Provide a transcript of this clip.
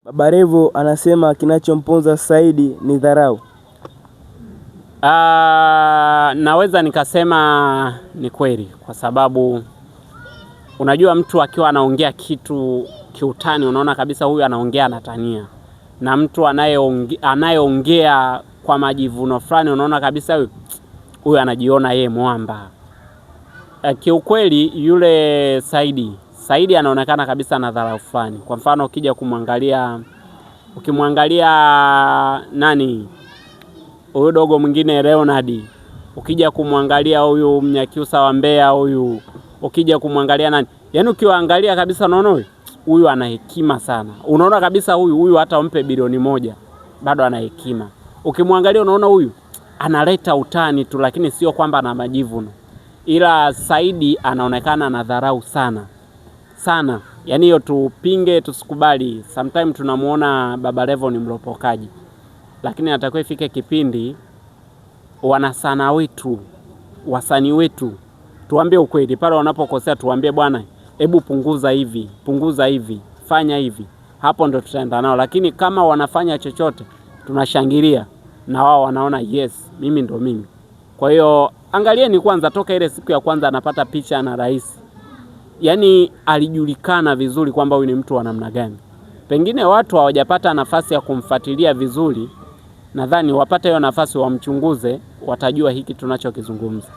Baba Levo anasema kinachomponza Saidi ni dharau. Naweza nikasema ni kweli, kwa sababu unajua mtu akiwa anaongea kitu kiutani unaona kabisa huyu anaongea anatania, na mtu anayeongea kwa majivuno fulani unaona kabisa huyu anajiona yeye mwamba. Kiukweli yule Saidi anaonekana kabisa na dharau fulani. Kwa mfano ukimwangalia nani huyu dogo mwingine Leonard, ukija kumwangalia huyu Mnyakyusa wa Mbeya huyu, ukija kumwangalia nani, yaani ukiwaangalia kabisa unaona huyu ana hekima sana. Unaona kabisa huyu hata umpe bilioni 1 bado ana hekima. Ukimwangalia unaona huyu analeta utani tu, lakini sio kwamba ana majivuno. Ila Saidi anaonekana na dharau sana. Yaani hiyo tupinge tusikubali. Sometimes tunamuona Baba Levo ni mlopokaji. Lakini atakuwa ifike kipindi wasanii wetu tuambie ukweli, pale wanapokosea tuambie bwana, hebu punguza hivi, fanya hivi. Hapo ndo tutaenda nao. Lakini kama wanafanya chochote tunashangilia, na wao wanaona yes, mimi ndo mimi. Kwa hiyo angalieni kwanza, toka ile siku ya kwanza anapata picha na rais, yaani alijulikana vizuri kwamba huyu ni mtu wa namna gani. Pengine watu hawajapata nafasi ya kumfuatilia vizuri, nadhani wapate hiyo nafasi wamchunguze, watajua hiki tunachokizungumza.